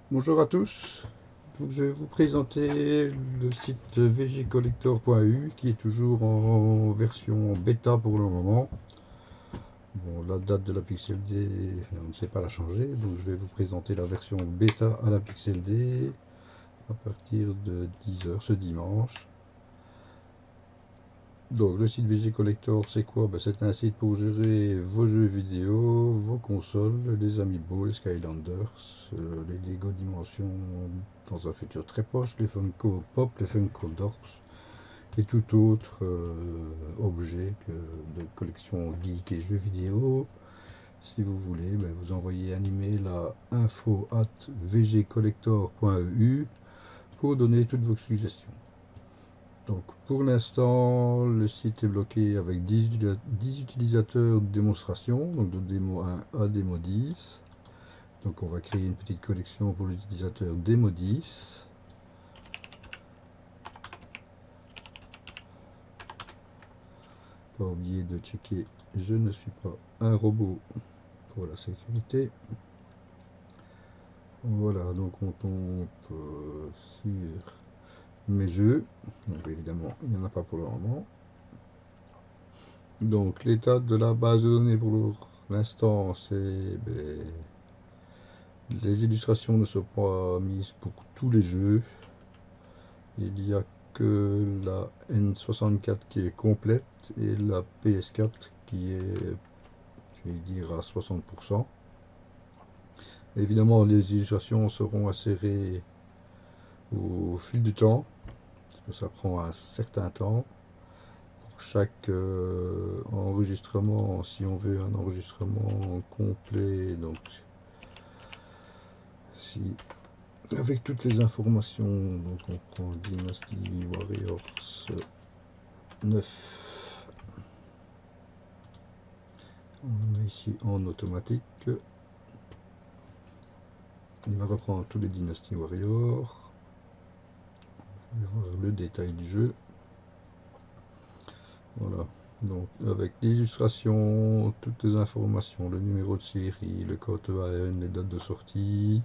Bonjour à tous. Donc, je vais vous présenter le site vgcollector.eu qui est toujours en version bêta pour le moment. Bon, la date de la Pixel D, on ne sait pas la changer, donc je vais vous présenter la version bêta à la Pixel D à partir de 10 heures ce dimanche. Donc le site VG Collector, c'est quoi? C'est un site pour gérer vos jeux vidéo, vos consoles, les Amiibo, les Skylanders, les Lego Dimension dans un futur très proche, les Funko Pop, les Funko Dorps et tout autre objet de collection geek et jeux vidéo. Si vous voulez, vous envoyez un email à info@vgcollector.eu pour donner toutes vos suggestions. Donc pour l'instant, le site est bloqué avec 10 utilisateurs de démonstration, donc de démo 1 à démo 10. Donc on va créer une petite collection pour l'utilisateur démo 10. Pas oublier de checker, je ne suis pas un robot pour la sécurité. Voilà, donc on tombe sur mes jeux. Donc évidemment, il n'y en a pas pour le moment. Donc l'état de la base de données pour l'instant, c'est les illustrations ne sont pas mises pour tous les jeux. Il n'y a que la N64 qui est complète et la PS4 qui est, je vais dire, à 60%. Évidemment, les illustrations seront insérées au fil du temps, parce que ça prend un certain temps. Pour chaque enregistrement, si on veut un enregistrement complet, donc si avec toutes les informations, donc on prend Dynasty Warriors 9, on le met ici en automatique, il va reprendre tous les Dynasty Warriors, on va voir le détail du jeu, voilà, donc avec l'illustration, toutes les informations, le numéro de série, le code EAN, les dates de sortie,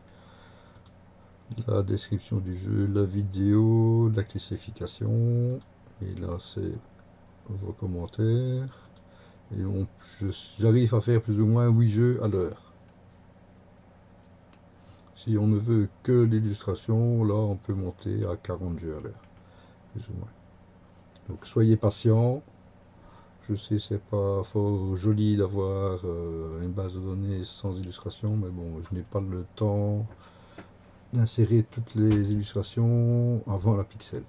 la description du jeu, la vidéo, la classification, et là c'est vos commentaires, et j'arrive à faire plus ou moins 8 jeux à l'heure. Si on ne veut que l'illustration, là on peut monter à 40 jeux à l'heure, plus ou moins. Donc soyez patient. Je sais c'est pas fort joli d'avoir une base de données sans illustration, mais bon, je n'ai pas le temps d'insérer toutes les illustrations avant la pixel.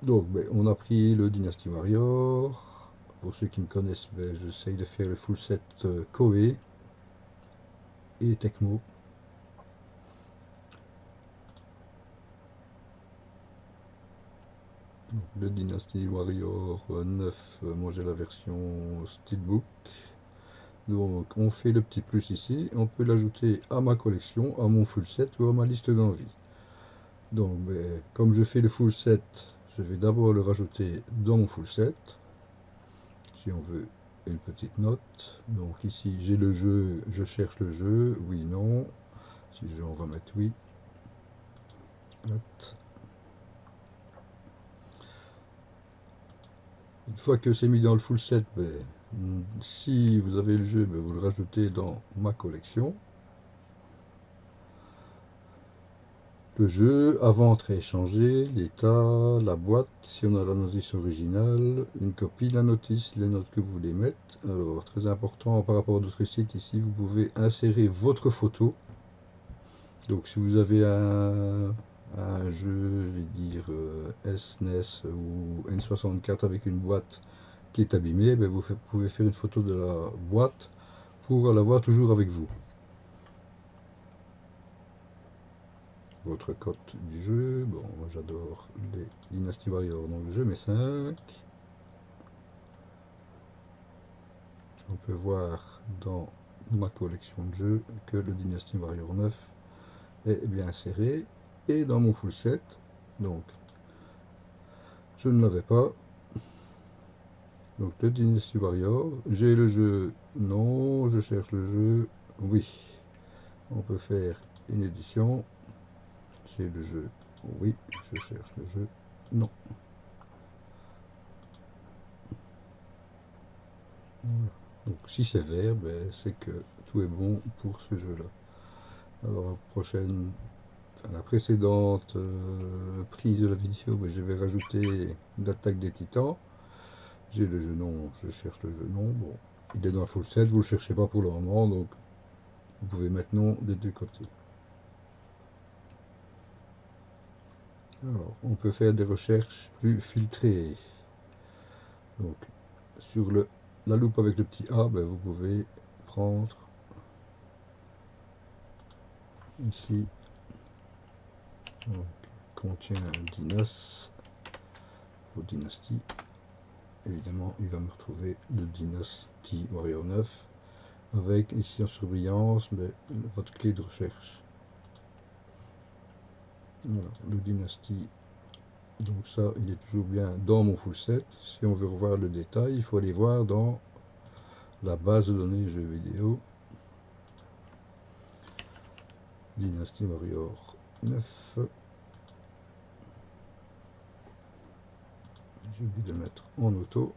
Donc on a pris le Dynasty Warrior. Pour ceux qui me connaissent, j'essaye de faire le full set Koei et Tecmo. Donc, le Dynasty Warrior 9, moi j'ai la version Steelbook. Donc on fait le petit plus ici, on peut l'ajouter à ma collection, à mon full set ou à ma liste d'envie. Donc comme je fais le full set, je vais d'abord le rajouter dans mon full set. Si on veut une petite note, donc ici j'ai le jeu, je cherche le jeu, oui, non. Si je, on va mettre oui. Note. Une fois que c'est mis dans le full set, si vous avez le jeu, vous le rajoutez dans ma collection. Le jeu, avant très échangé, l'état, la boîte, si on a la notice originale, une copie de la notice, les notes que vous voulez mettre. Alors, très important par rapport à d'autres sites, ici, vous pouvez insérer votre photo. Donc, si vous avez un jeu, je vais dire SNES ou N64 avec une boîte qui est abîmée, vous pouvez faire une photo de la boîte pour l'avoir toujours avec vous. Votre cote du jeu, bon, moi j'adore les Dynasty Warriors, donc je mets 5. On peut voir dans ma collection de jeux que le Dynasty Warrior 9 est bien inséré, et dans mon full set, donc je ne l'avais pas. Donc le Dynasty Warrior, j'ai le jeu, non, je cherche le jeu, oui. on peut faire une édition. J'ai le jeu, oui, je cherche le jeu, non. Voilà. Donc si c'est vert, ben, c'est que tout est bon pour ce jeu-là. Alors prochaine, enfin, la précédente prise de la vidéo, ben, je vais rajouter l'attaque des titans. J'ai le jeu non, je cherche le jeu non. Bon, il est dans le full set, vous le cherchez pas pour le moment, donc vous pouvez mettre non des deux côtés. Alors, on peut faire des recherches plus filtrées. Donc, sur la loupe avec le petit A, ben, vous pouvez prendre ici, donc, contient Dinas, pour Dynasty. Évidemment, il va me retrouver le Dynasty Warrior 9, avec ici en surbrillance, mais votre clé de recherche. Voilà, le Dynasty. Donc ça, il est toujours bien dans mon full set. Si on veut revoir le détail, il faut aller voir dans la base de données jeux vidéo. Dynasty Warrior 9. J'ai oublié de le mettre en auto.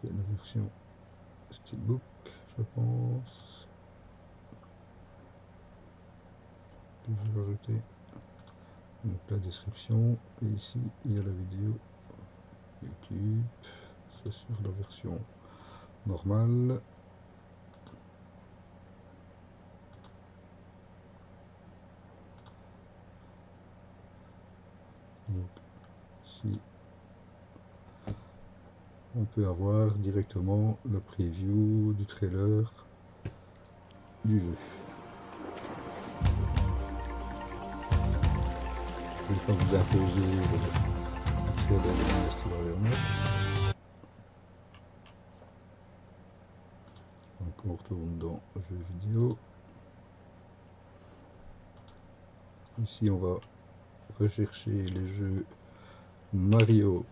C'est la version Steelbook, je pense. Que je vais rajouter. Donc la description. Et ici, il y a la vidéo YouTube. C'est sur la version normale. Donc, ici, on peut avoir directement le preview du trailer du jeu. Je ne vais pas vous imposer le trailer de Dynasty Warrior 9. Donc on retourne dans jeux vidéo. Ici on va rechercher les jeux Mario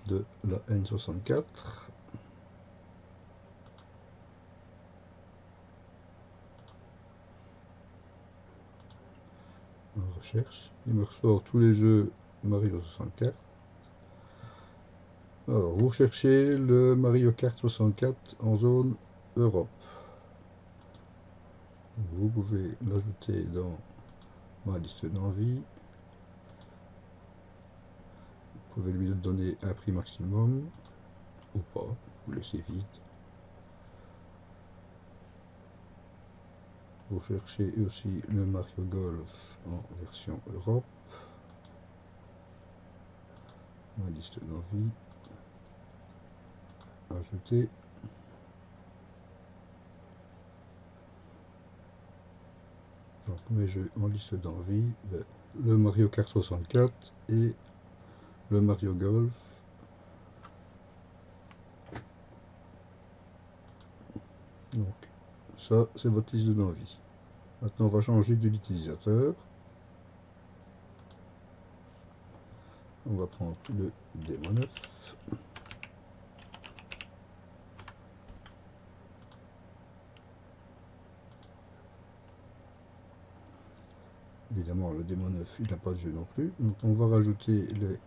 de la N64. On recherche, il me ressort tous les jeux Mario 64. Alors vous recherchez le Mario Kart 64 en zone Europe. Vous pouvez l'ajouter dans ma liste d'envie. Vous pouvez lui donner un prix maximum ou pas, vous laissez vide. Vous cherchez aussi le Mario Golf en version Europe. Ma liste d'envie. Ajouter. Donc mes jeux en liste d'envie, le Mario Kart 64 et le Mario Golf. Donc ça c'est votre liste d'envie. Maintenant on va changer de l'utilisateur. On va prendre le Démon 9. Évidemment le Démon 9 il n'a pas de jeu non plus. Donc on va rajouter les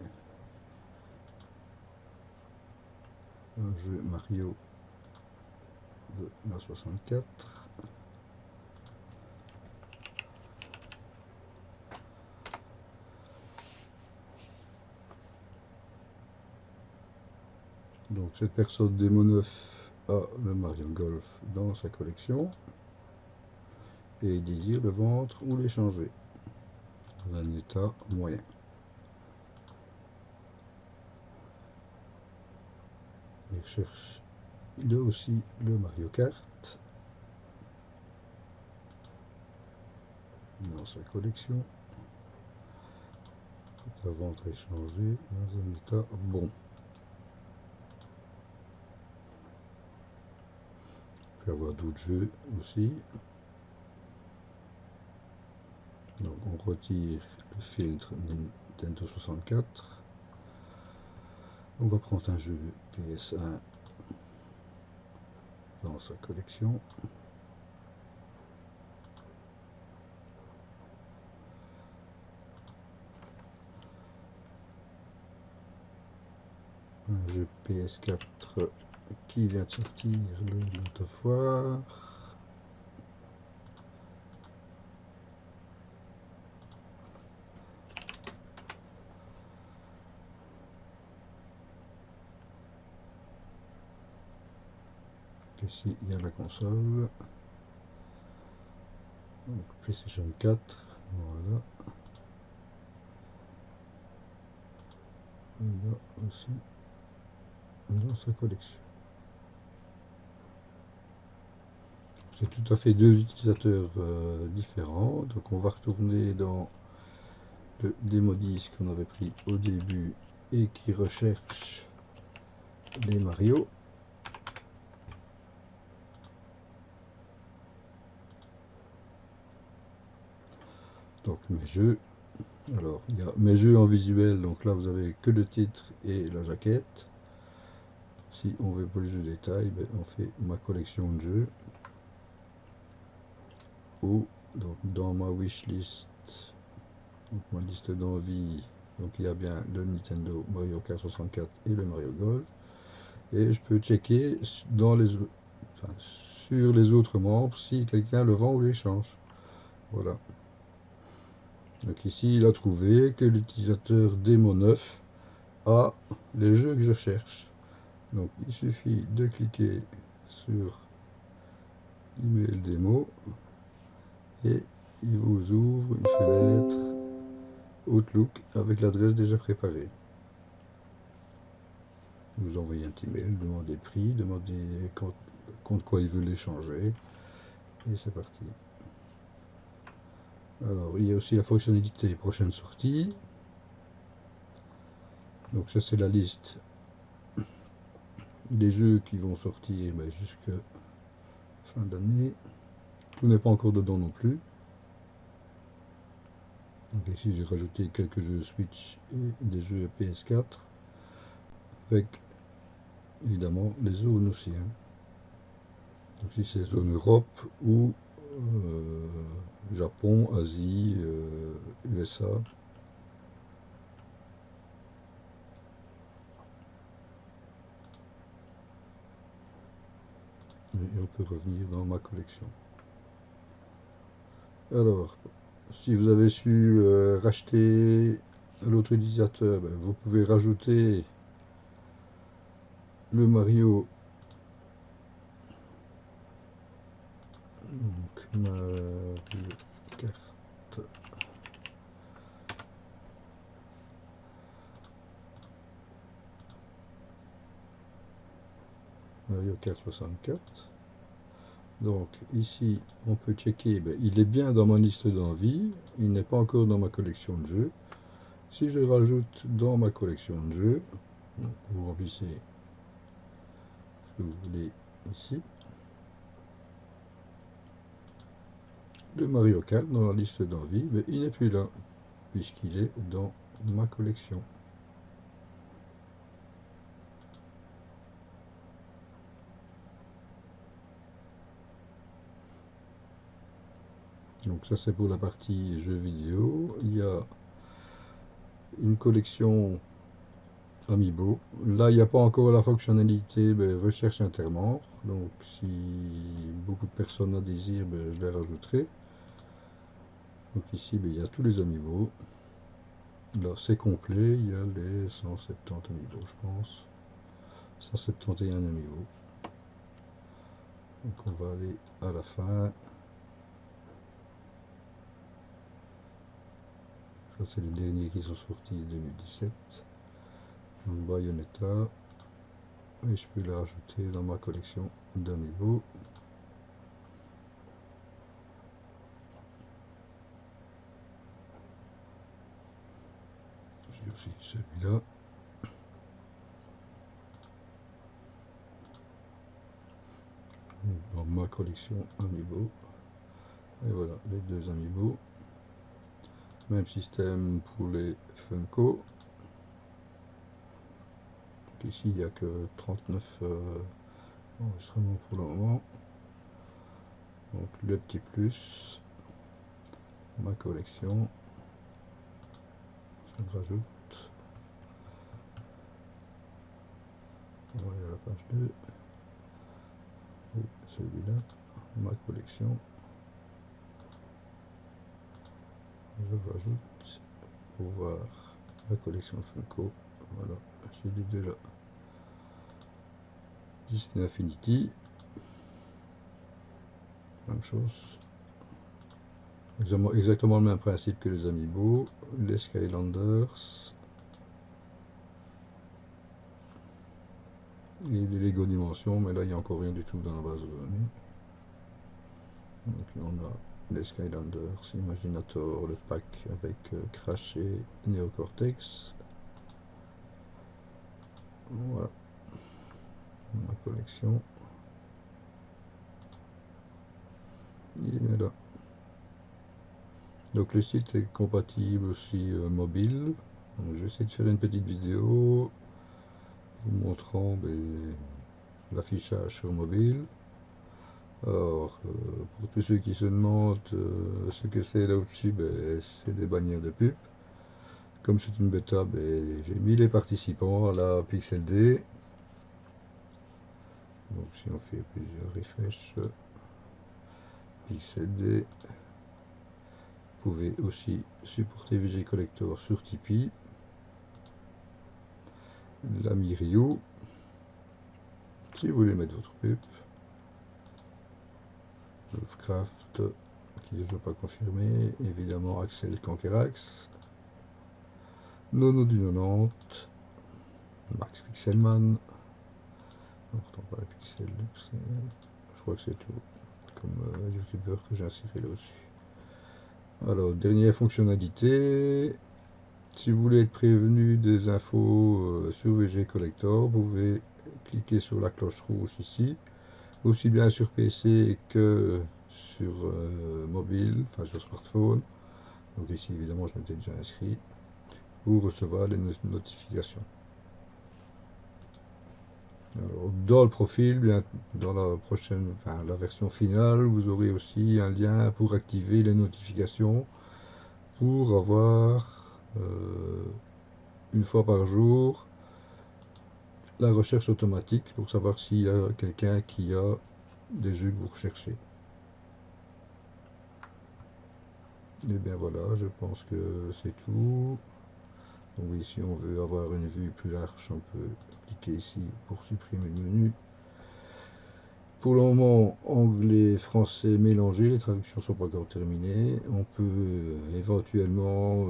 jeux Mario de la 64. Donc cette personne Démon 9 a le Mario Golf dans sa collection et il désire le vendre ou l'échanger dans un état moyen. Il cherche aussi le Mario Kart dans sa collection. La vente échangée dans un état bon. On peut avoir d'autres jeux aussi. Donc on retire le filtre Nintendo 64. On va prendre un jeu PS1 dans sa collection. Un jeu PS4 qui vient de sortir, le God of War. Ici il y a la console. Donc, PlayStation 4, voilà. Il y a aussi dans sa collection. C'est tout à fait deux utilisateurs différents. Donc on va retourner dans le démo disque qu'on avait pris au début et qui recherche les Mario. Donc mes jeux. Alors il y a mes jeux en visuel. Donc là vous avez que le titre et la jaquette. Si on veut plus de détails, ben, on fait ma collection de jeux. Ou donc dans ma wishlist, donc ma liste d'envie, donc il y a bien le Nintendo Mario Kart 64 et le Mario Golf. Et je peux checker dans les, enfin, sur les autres membres si quelqu'un le vend ou l'échange. Voilà. Donc ici il a trouvé que l'utilisateur démo 9 a les jeux que je cherche. Donc il suffit de cliquer sur email démo et il vous ouvre une fenêtre Outlook avec l'adresse déjà préparée. Vous envoyez un petit mail, demandez le prix, demandez contre quoi il veut l'échanger et c'est parti. Alors il y a aussi la fonctionnalité prochaine sortie. Donc ça c'est la liste des jeux qui vont sortir jusqu'à fin d'année. Tout n'est pas encore dedans non plus. Donc ici j'ai rajouté quelques jeux Switch et des jeux PS4 avec évidemment les zones aussi. Hein. Donc ici c'est zone Europe ou Japon, Asie, USA. Et on peut revenir dans ma collection. Alors, si vous avez su racheter l'autre utilisateur, vous pouvez rajouter le Mario. Donc, Mario Kart. Mario Kart 64. Donc ici on peut checker, il est bien dans ma liste d'envie, il n'est pas encore dans ma collection de jeux. Si je rajoute dans ma collection de jeux, donc vous remplissez ce que vous voulez ici, le Mario Kart dans la liste d'envie, il n'est plus là, puisqu'il est dans ma collection. Donc ça c'est pour la partie jeux vidéo. Il y a une collection Amiibo. Là il n'y a pas encore la fonctionnalité recherche intermembre. Donc si beaucoup de personnes en désirent, je les rajouterai. Donc ici il y a tous les Amiibo. Là c'est complet, il y a les 170 Amiibo je pense. 171 Amiibo. Donc on va aller à la fin. Ça c'est les derniers qui sont sortis 2017. Donc Bayonetta. Et je peux les rajouter dans ma collection d'Amiibo. J'ai aussi celui-là. Dans ma collection Amiibo. Et voilà, les deux Amiibo. Même système pour les Funko. ici il n'y a que 39 enregistrements pour le moment. Donc le petit plus, ma collection, ça le rajoute. On va aller à la page 2. Et celui-là, ma collection. Je rajoute pour voir la collection Funko. Voilà, j'ai les deux là. Disney Infinity. Même chose. Exactement le même principe que les Amiibo. Les Skylanders. Et les Lego Dimensions, mais là il n'y a encore rien du tout dans la base de données. Donc là on a les Skylanders, Imaginator, le pack avec Crash et Neocortex. Voilà ma collection. Il est bien là. Donc le site est compatible aussi mobile. J'essaie de faire une petite vidéo vous montrant l'affichage sur mobile. Alors, pour tous ceux qui se demandent ce que c'est là au-dessus, c'est des bannières de pub. Comme c'est une bêta, j'ai mis les participants à la Pixel D. Donc si on fait plusieurs refresh, Pixel D, vous pouvez aussi supporter VG Collector sur Tipeee. L'ami Ryu, si vous voulez mettre votre pub. Lovecraft, qui n'est toujours pas confirmé. Évidemment Axel Kankerax. Nono du 90. Max Pixelman. On ne retrouve pas la Pixel. Je crois que c'est tout. Comme youtubeur que j'ai inséré là-dessus. Alors, dernière fonctionnalité. Si vous voulez être prévenu des infos sur VG Collector, vous pouvez cliquer sur la cloche rouge ici, aussi bien sur PC que sur mobile, enfin sur smartphone. Donc ici évidemment je m'étais déjà inscrit pour recevoir les notifications. Alors, dans le profil, bien, dans la prochaine, enfin la version finale, vous aurez aussi un lien pour activer les notifications pour avoir une fois par jour la recherche automatique pour savoir s'il y a quelqu'un qui a des jeux que vous recherchez. Et bien voilà, je pense que c'est tout. Donc si on veut avoir une vue plus large, on peut cliquer ici pour supprimer le menu. Pour le moment, anglais, français mélangés, les traductions ne sont pas encore terminées. On peut éventuellement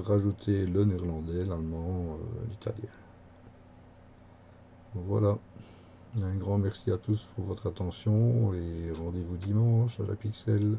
rajouter le néerlandais, l'allemand, l'italien. Voilà. Un grand merci à tous pour votre attention et rendez-vous dimanche à la Pixel.